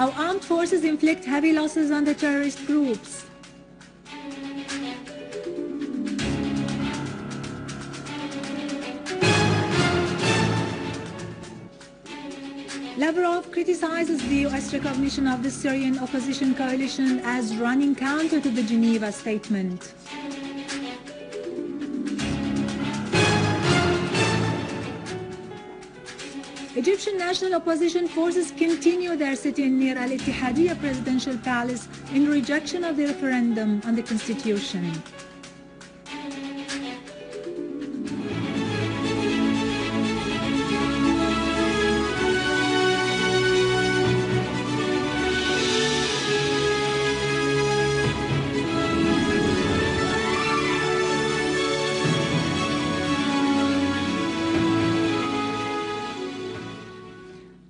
Our armed forces inflict heavy losses on the terrorist groups. Lavrov criticizes the U.S. recognition of the Syrian opposition coalition as running counter to the Geneva statement. Egyptian national opposition forces continue their sit-in near al-Ittihadiyya presidential palace in rejection of the referendum on the constitution.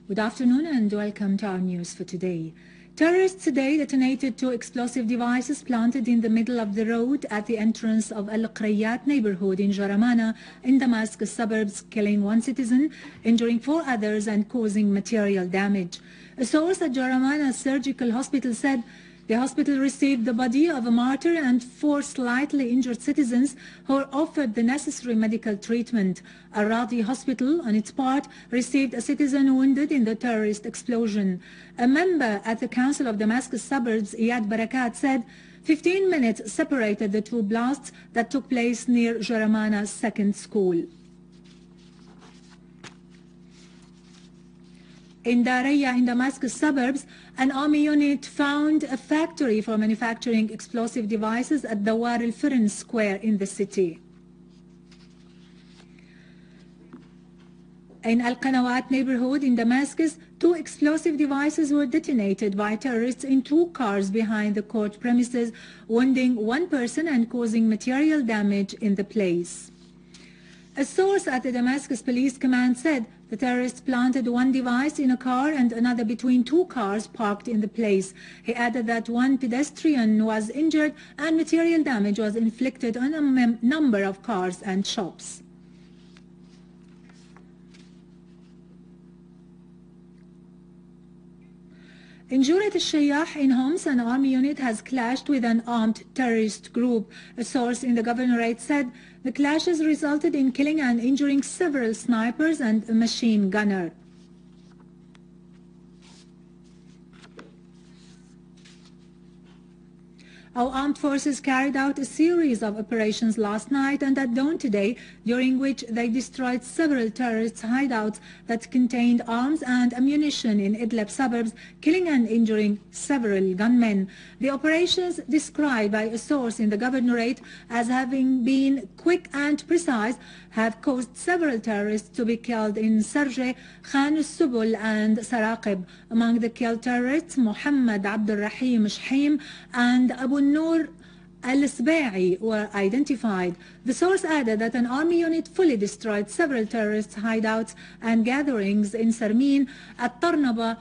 Good afternoon and welcome to our news for today. Terrorists today detonated 2 explosive devices planted in the middle of the road at the entrance of al-Qanawat neighborhood in Jaramana in Damascus suburbs, killing 1 citizen, injuring 4 others and causing material damage. A source at Jaramana Surgical Hospital said the hospital received the body of a martyr and 4 slightly injured citizens who were offered the necessary medical treatment. Al-Radi Hospital, on its part, received a citizen wounded in the terrorist explosion. A member at the Council of Damascus Suburbs, Iyad Barakat, said 15 minutes separated the 2 blasts that took place near Jaramana's second school. In Daraya in Damascus suburbs, an army unit found a factory for manufacturing explosive devices at Dawar al-Firin Square in the city. In al-Qanawat neighborhood in Damascus, 2 explosive devices were detonated by terrorists in 2 cars behind the court premises, wounding 1 person and causing material damage in the place. A source at the Damascus Police Command said the terrorists planted 1 device in a car and another between 2 cars parked in the place. He added that 1 pedestrian was injured and material damage was inflicted on a number of cars and shops. In Jurat al-Shayyah in Homs, an army unit has clashed with an armed terrorist group. A source in the governorate said the clashes resulted in killing and injuring several snipers and a machine gunner. Our armed forces carried out a series of operations last night and at dawn today, during which they destroyed several terrorist hideouts that contained arms and ammunition in Idlib suburbs, killing and injuring several gunmen. The operations, described by a source in the governorate as having been quick and precise, have caused several terrorists to be killed in Sarje, Khan al-Subul and Saraqib. Among the killed terrorists, Muhammad Abdul-Rahim Shahim and Abu Noor al-Sba'i were identified. The source added that an army unit fully destroyed several terrorist hideouts and gatherings in Sarmin, At-Tarnaba,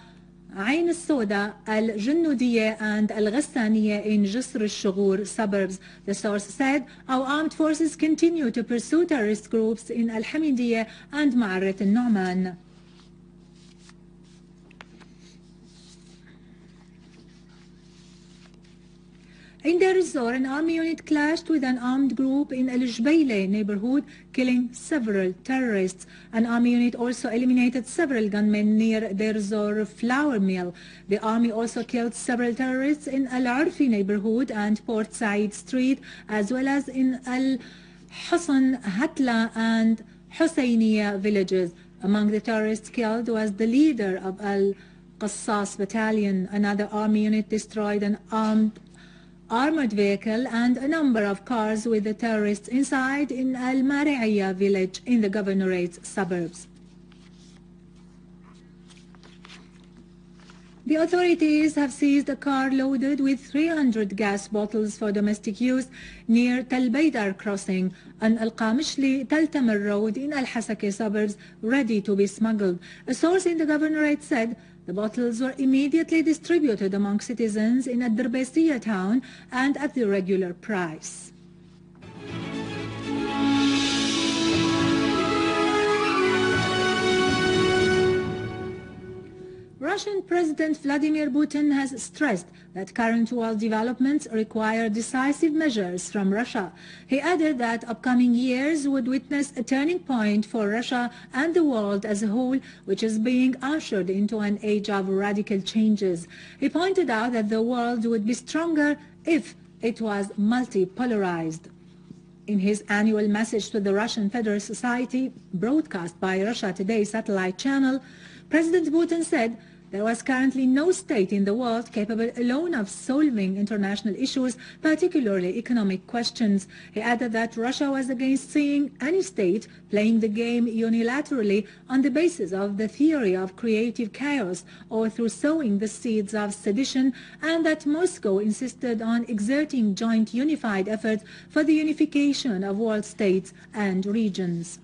Ain al-Soda, Al-Junnudiya and Al-Ghassaniya in Jisr al-Shughur suburbs. The source said our armed forces continue to pursue terrorist groups in Al-Hamidiyya and Martyred al-Nu'man. In Deir ez-Zor, an army unit clashed with an armed group in Al-Jbayle neighborhood, killing several terrorists. An army unit also eliminated several gunmen near Deir ez-Zor flour mill. The army also killed several terrorists in Al-Arfi neighborhood and Port Said Street, as well as in Al-Husn, Hatla and Husayniya villages. Among the terrorists killed was the leader of Al-Qassas battalion. Another army unit destroyed an armored vehicle and a number of cars with the terrorists inside in Al-Mari'iyya village in the governorate's suburbs. The authorities have seized a car loaded with 300 gas bottles for domestic use near Tal Baydar crossing on Al-Qamishli Taltamir road in Al-Hasaka suburbs, ready to be smuggled. A source in the governorate said the bottles were immediately distributed among citizens in Ad-Dirbasiyya town and at the regular price. Russian President Vladimir Putin has stressed that current world developments require decisive measures from Russia. He added that upcoming years would witness a turning point for Russia and the world as a whole, which is being ushered into an age of radical changes. He pointed out that the world would be stronger if it was multipolarized. In his annual message to the Russian Federal Society, broadcast by Russia Today satellite channel, President Putin said there was currently no state in the world capable alone of solving international issues, particularly economic questions. He added that Russia was against seeing any state playing the game unilaterally on the basis of the theory of creative chaos or through sowing the seeds of sedition, and that Moscow insisted on exerting joint unified efforts for the unification of world states and regions.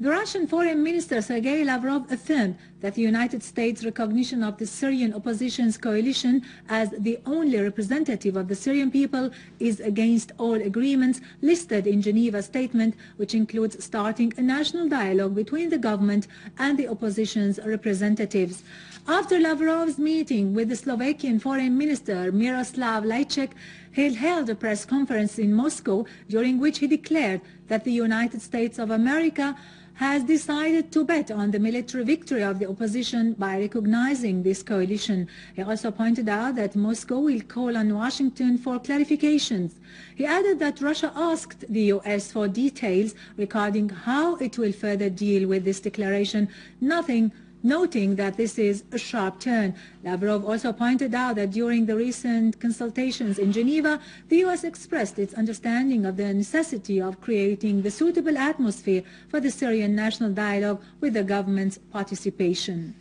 The Russian Foreign Minister Sergei Lavrov affirmed that the United States' recognition of the Syrian opposition's coalition as the only representative of the Syrian people is against all agreements listed in Geneva statement, which includes starting a national dialogue between the government and the opposition's representatives. After Lavrov's meeting with the Slovakian Foreign Minister Miroslav Lajcek, he held a press conference in Moscow during which he declared that the United States of America has decided to bet on the military victory of the opposition by recognizing this coalition. He also pointed out that Moscow will call on Washington for clarifications. He added that Russia asked the U.S. for details regarding how it will further deal with this declaration, noting that this is a sharp turn. Lavrov also pointed out that during the recent consultations in Geneva, the U.S. expressed its understanding of the necessity of creating the suitable atmosphere for the Syrian national dialogue with the government's participation.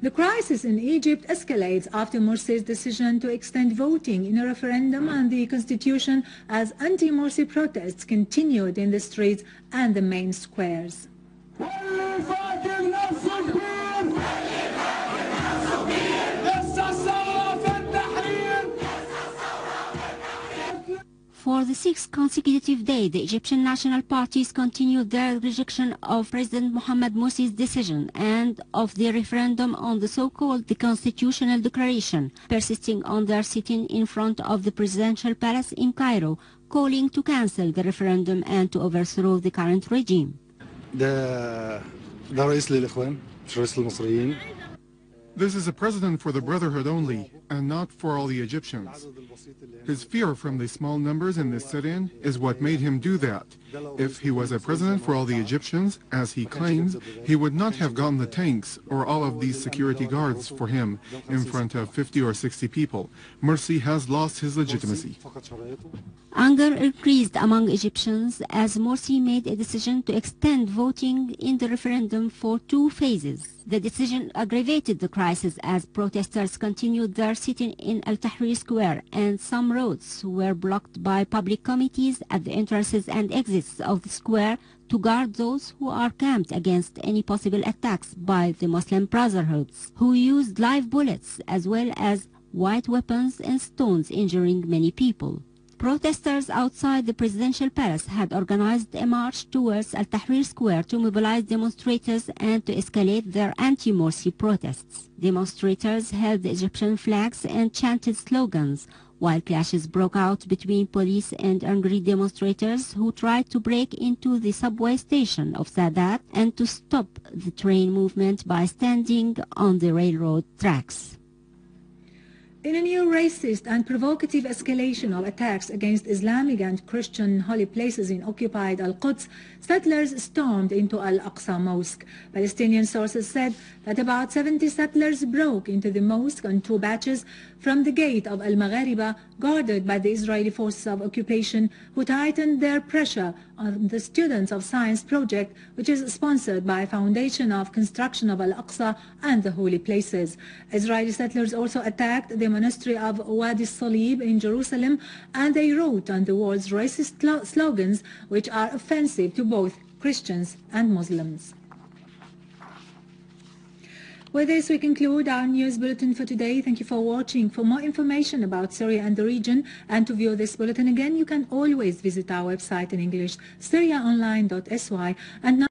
The crisis in Egypt escalates after Morsi's decision to extend voting in a referendum on the constitution as anti-Morsi protests continued in the streets and the main squares. For the sixth consecutive day, the Egyptian national parties continued their rejection of President Mohamed Morsi's decision and of the referendum on the so-called the Constitutional Declaration, persisting on their sitting in front of the presidential palace in Cairo, calling to cancel the referendum and to overthrow the current regime. This is a president for the Brotherhood only, and not for all the Egyptians. His fear from the small numbers in this sit-in is what made him do that. If he was a president for all the Egyptians, as he claims, he would not have gotten the tanks or all of these security guards for him in front of 50 or 60 people. Morsi has lost his legitimacy. Anger increased among Egyptians as Morsi made a decision to extend voting in the referendum for 2 phases. The decision aggravated the crisis as protesters continued their sitting in Al-Tahrir Square, and some roads were blocked by public committees at the entrances and exits of the square to guard those who are camped against any possible attacks by the Muslim Brotherhoods, who used live bullets as well as white weapons and stones, injuring many people. Protesters outside the presidential palace had organized a march towards Al-Tahrir Square to mobilize demonstrators and to escalate their anti-Morsi protests. Demonstrators held the Egyptian flags and chanted slogans, while clashes broke out between police and angry demonstrators who tried to break into the subway station of Sadat and to stop the train movement by standing on the railroad tracks. In a new racist and provocative escalation of attacks against Islamic and Christian holy places in occupied Al-Quds, settlers stormed into Al-Aqsa Mosque. Palestinian sources said that about 70 settlers broke into the mosque on 2 batches from the gate of Al-Maghariba, guarded by the Israeli forces of occupation, who tightened their pressure on the Students of Science project, which is sponsored by Foundation of Construction of Al-Aqsa and the Holy Places. Israeli settlers also attacked the monastery of Wadi Salib in Jerusalem, and they wrote on the walls racist slogans which are offensive to both Christians and Muslims. With this, we conclude our news bulletin for today. Thank you for watching. For more information about Syria and the region and to view this bulletin again, you can always visit our website in English, syriaonline.sy. And now